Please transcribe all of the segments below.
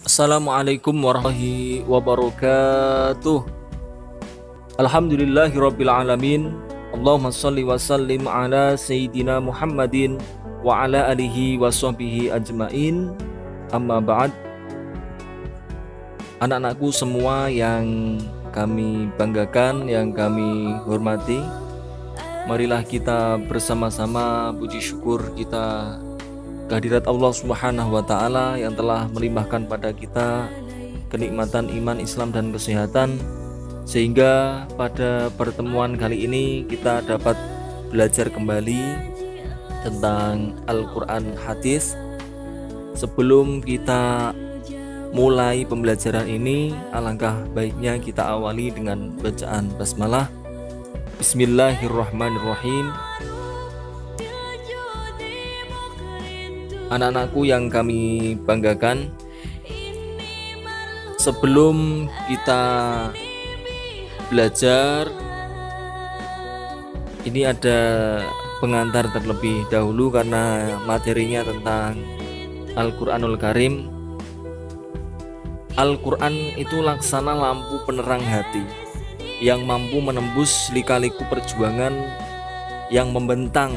Assalamualaikum warahmatullahi wabarakatuh. Alhamdulillahirabbil alamin. Allahumma shalli wa sallim ala sayyidina Muhammadin wa ala alihi wa sahbihi ajmain. Amma ba'd. Anak-anakku semua yang kami banggakan, yang kami hormati, marilah kita bersama-sama puji syukur kita kehadirat Allah Subhanahu wa Ta'ala yang telah melimpahkan pada kita kenikmatan iman, Islam, dan kesehatan, sehingga pada pertemuan kali ini kita dapat belajar kembali tentang Al-Quran Hadis. Sebelum kita mulai pembelajaran ini, alangkah baiknya kita awali dengan bacaan basmalah. Bismillahirrahmanirrahim. Anak-anakku yang kami banggakan, sebelum kita belajar, ini ada pengantar terlebih dahulu karena materinya tentang Al-Quranul Karim. Al-Quran itu laksana lampu penerang hati yang mampu menembus lika-liku perjuangan yang membentang.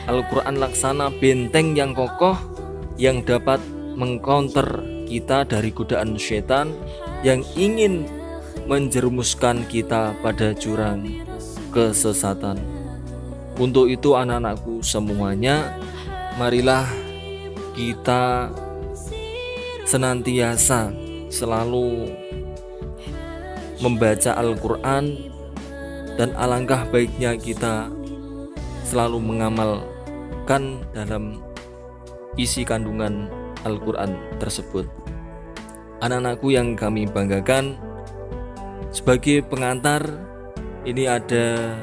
Al-Quran laksana benteng yang kokoh yang dapat mengcounter kita dari godaan syaitan yang ingin menjerumuskan kita pada jurang kesesatan. Untuk itu anak-anakku semuanya, marilah kita senantiasa selalu membaca Al-Quran, dan alangkah baiknya kita selalu mengamalkan dalam isi kandungan Al-Quran tersebut. Anak-anakku yang kami banggakan, sebagai pengantar ini ada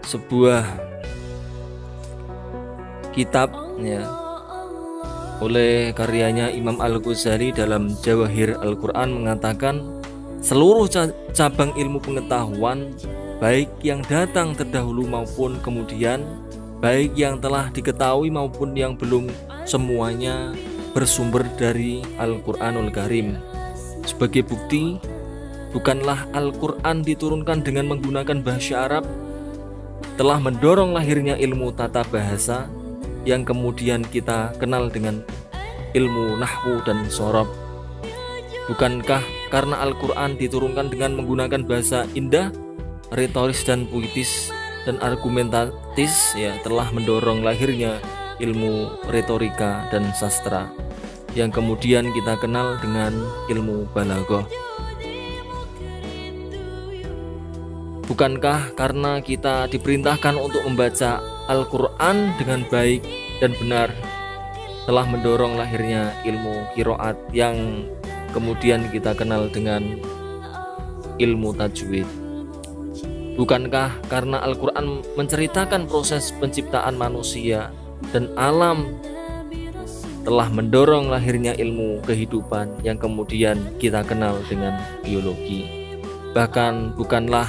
sebuah kitab oleh karyanya Imam Al-Ghazali dalam Jawahir Al-Quran mengatakan, seluruh cabang ilmu pengetahuan, baik yang datang terdahulu maupun kemudian, baik yang telah diketahui maupun yang belum, semuanya bersumber dari Al-Quranul Karim. Sebagai bukti, bukanlah Al-Quran diturunkan dengan menggunakan bahasa Arab telah mendorong lahirnya ilmu tata bahasa yang kemudian kita kenal dengan ilmu nahwu dan sorob. Bukankah karena Al-Quran diturunkan dengan menggunakan bahasa indah, retoris dan puitis dan argumentatis, telah mendorong lahirnya ilmu retorika dan sastra yang kemudian kita kenal dengan ilmu balaghah. Bukankah karena kita diperintahkan untuk membaca Al-Quran dengan baik dan benar telah mendorong lahirnya ilmu qiraat yang kemudian kita kenal dengan ilmu tajwid. Bukankah karena Al-Quran menceritakan proses penciptaan manusia dan alam telah mendorong lahirnya ilmu kehidupan yang kemudian kita kenal dengan biologi. Bahkan bukanlah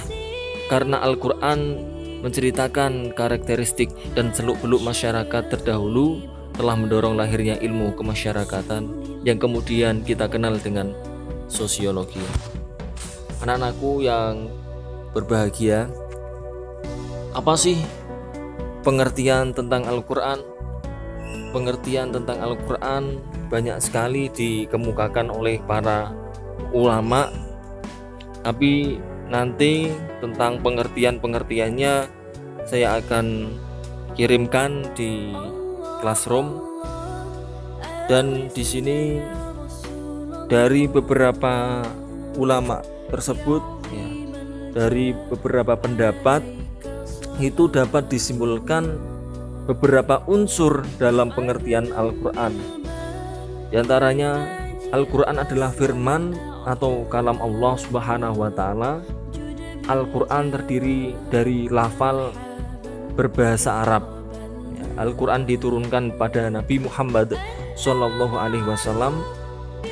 karena Al-Quran menceritakan karakteristik dan seluk-beluk masyarakat terdahulu telah mendorong lahirnya ilmu kemasyarakatan yang kemudian kita kenal dengan sosiologi. Anak-anakku yang berbahagia, apa sih pengertian tentang Al-Quran? Pengertian tentang Al-Quran banyak sekali dikemukakan oleh para ulama, tapi nanti tentang pengertiannya saya akan kirimkan di Classroom. Dan di sini dari beberapa ulama tersebut, dari beberapa pendapat itu dapat disimpulkan beberapa unsur dalam pengertian Al-Quran. Di antaranya, Al-Quran adalah firman atau kalam Allah Subhanahu wa Ta'ala. Al-Quran terdiri dari lafal berbahasa Arab. Al-Quran diturunkan pada Nabi Muhammad Sallallahu Alaihi Wasallam.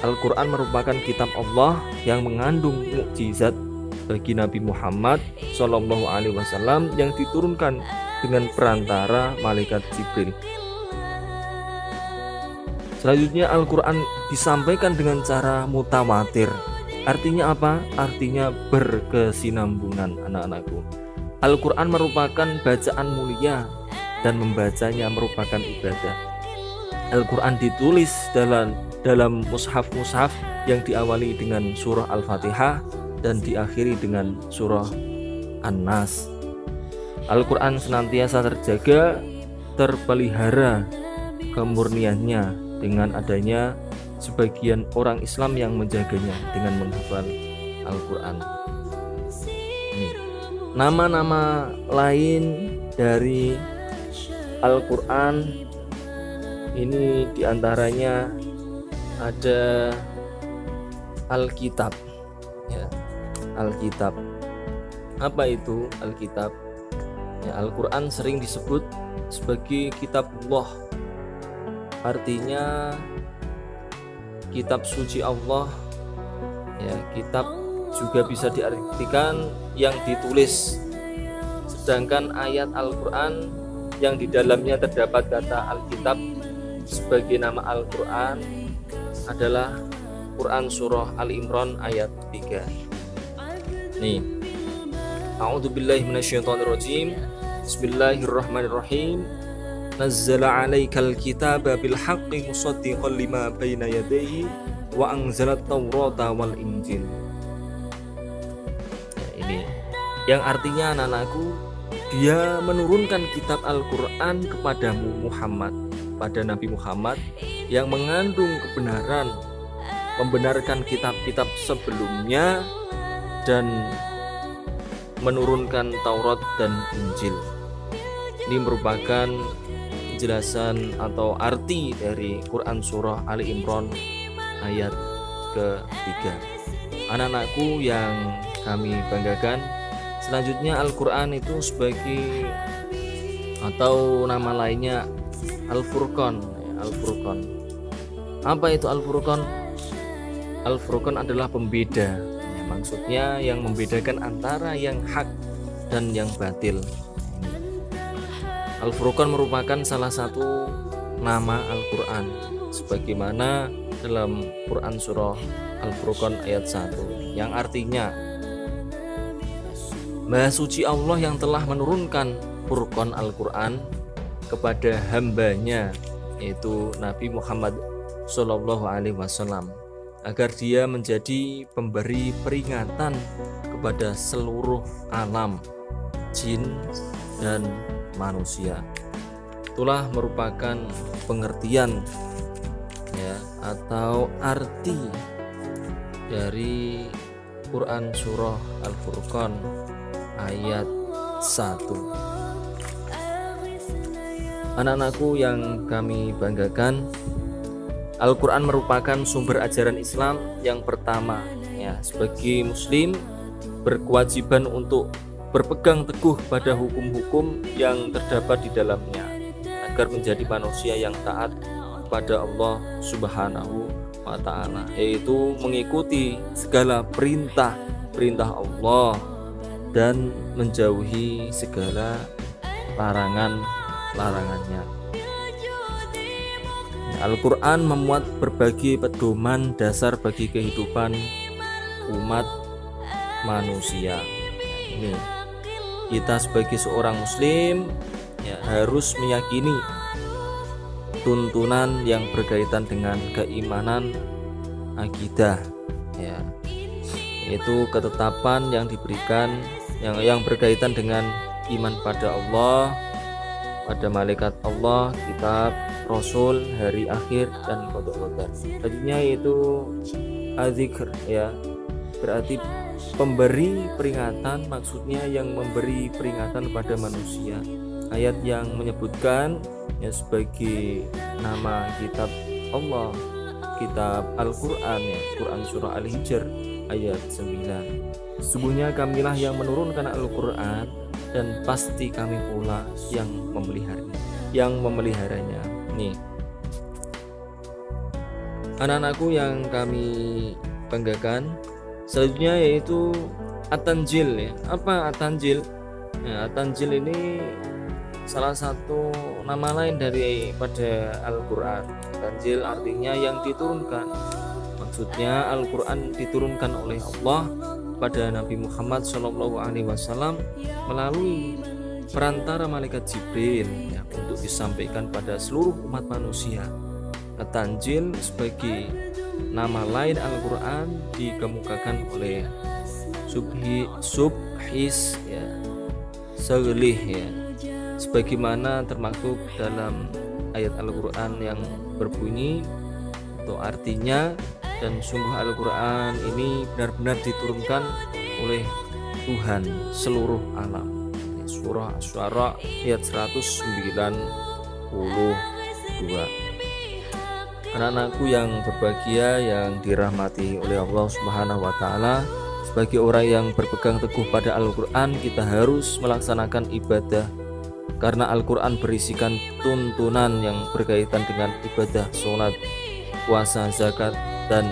Al-Quran merupakan kitab Allah yang mengandung mukjizat bagi Nabi Muhammad Sallallahu Alaihi Wasallam yang diturunkan dengan perantara malaikat Jibril. Selanjutnya Al-Quran disampaikan dengan cara mutawatir. Artinya apa? Artinya berkesinambungan, anak-anakku. Al-Quran merupakan bacaan mulia dan membacanya merupakan ibadah. Al-Quran ditulis dalam mushaf-mushaf yang diawali dengan surah Al-Fatihah dan diakhiri dengan surah An-Nas. Al-Quran senantiasa terjaga, terpelihara kemurniannya dengan adanya sebagian orang Islam yang menjaganya dengan menghafal Al-Quran. Nama-nama lain dari Al-Quran ini diantaranya ada Alkitab, ya, Alkitab. Apa itu Alkitab? Ya, Al-Quran sering disebut sebagai kitabullah, artinya kitab suci Allah. Ya, kitab juga bisa diartikan yang ditulis. Sedangkan ayat Al-Quran yang di dalamnya terdapat kata Alkitab sebagai nama Al-Quran adalah Quran surah Al-Imran ayat 3. Nih, A'udzubillahi minasyaitonirrajim. Bismillahirrahmanirrahim. Nazzala 'alaikal kitaba bil haqqi musaddiqan lima baina yadayhi wa anzalat Taurata wal Injil. Nah, ini yang artinya, anak-anakku, Dia menurunkan kitab Al-Quran kepadamu Muhammad, pada Nabi Muhammad, yang mengandung kebenaran, membenarkan kitab-kitab sebelumnya dan menurunkan Taurat dan Injil. Ini merupakan penjelasan atau arti dari Quran surah Ali Imran ayat ke-3. Anak-anakku yang kami banggakan, selanjutnya Al-Quran itu sebagai atau nama lainnya Al-Furqan. Al-Furqan. Apa itu Al-Furqan? Al-Furqan adalah pembeda. Ya, maksudnya yang membedakan antara yang hak dan yang batil. Al-Furqan merupakan salah satu nama Al-Quran, sebagaimana dalam Quran surah Al-Furqan ayat 1, yang artinya Maha Suci Allah yang telah menurunkan Furqan Al-Quran kepada hambanya, yaitu Nabi Muhammad SAW, agar dia menjadi pemberi peringatan kepada seluruh alam, jin dan manusia. Itulah merupakan pengertian, ya, atau arti dari Quran surah Al-Furqan ayat 1. Anak-anakku yang kami banggakan, Al-Quran merupakan sumber ajaran Islam yang pertama. Ya, sebagai Muslim berkewajiban untuk berpegang teguh pada hukum-hukum yang terdapat di dalamnya, agar menjadi manusia yang taat kepada Allah Subhanahu wa Ta'ala, yaitu mengikuti segala perintah Allah dan menjauhi segala larangannya. Al-Quran memuat berbagai pedoman dasar bagi kehidupan umat manusia. Ini kita sebagai seorang Muslim, ya, harus meyakini tuntunan yang berkaitan dengan keimanan, akidah, ya, yaitu ketetapan yang diberikan yang berkaitan dengan iman pada Allah, pada malaikat Allah, kitab, Rasul, hari akhir, dan qadar. Tadinya yaitu adzikr, ya, berarti pemberi peringatan, maksudnya yang memberi peringatan pada manusia. Ayat yang menyebutkan, ya, sebagai nama kitab Allah, kitab Al-Quran, ya, Quran surah Al-Hijr ayat 9. Sesungguhnya kamilah yang menurunkan Al-Quran, dan pasti kami pula yang memeliharanya. Nih, anak-anakku yang kami banggakan, selanjutnya yaitu At-Tanjil, ya. Apa At-Tanjil? Nah, At-Tanjil ini salah satu nama lain daripada Al-Quran. Tanzil artinya yang diturunkan. Maksudnya Al-Quran diturunkan oleh Allah pada Nabi Muhammad SAW melalui perantara malaikat Jibril ya, untuk disampaikan pada seluruh umat manusia. Tanzil sebagai nama lain Al-Quran dikemukakan oleh Subhis ya, Salih ya, sebagaimana termaktub dalam ayat Al-Quran yang berbunyi atau artinya, dan sungguh Al-Quran ini benar-benar diturunkan oleh Tuhan seluruh alam. Surah Asy-Syu'ara ayat 192. Anak-anakku yang berbahagia yang dirahmati oleh Allah Subhanahu wa taala, sebagai orang yang berpegang teguh pada Al-Quran, kita harus melaksanakan ibadah karena Al-Quran berisikan tuntunan yang berkaitan dengan ibadah sholat, puasa, zakat, dan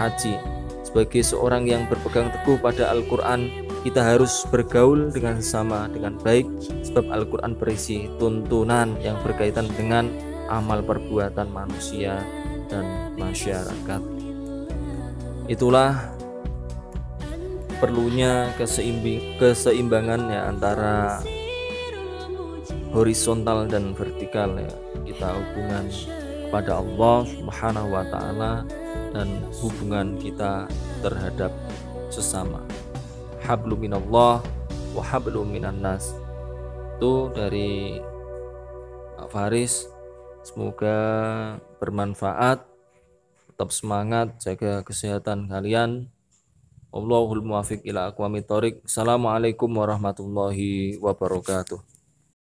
haji. Sebagai seorang yang berpegang teguh pada Al-Quran, kita harus bergaul dengan sesama dengan baik, sebab Al-Quran berisi tuntunan yang berkaitan dengan amal perbuatan manusia dan masyarakat. Itulah perlunya keseimbangan ya, antara horizontal dan vertikal ya, kita hubungan kepada Allah Subhanahu wa taala dan hubungan kita terhadap sesama. Hablum minallah wa hablum minan nas. Itu dari Pak Faris. Semoga bermanfaat. Tetap semangat, jaga kesehatan kalian. Allahul muwaffiq ila aqwamit thoriq. Assalamualaikum warahmatullahi wabarakatuh.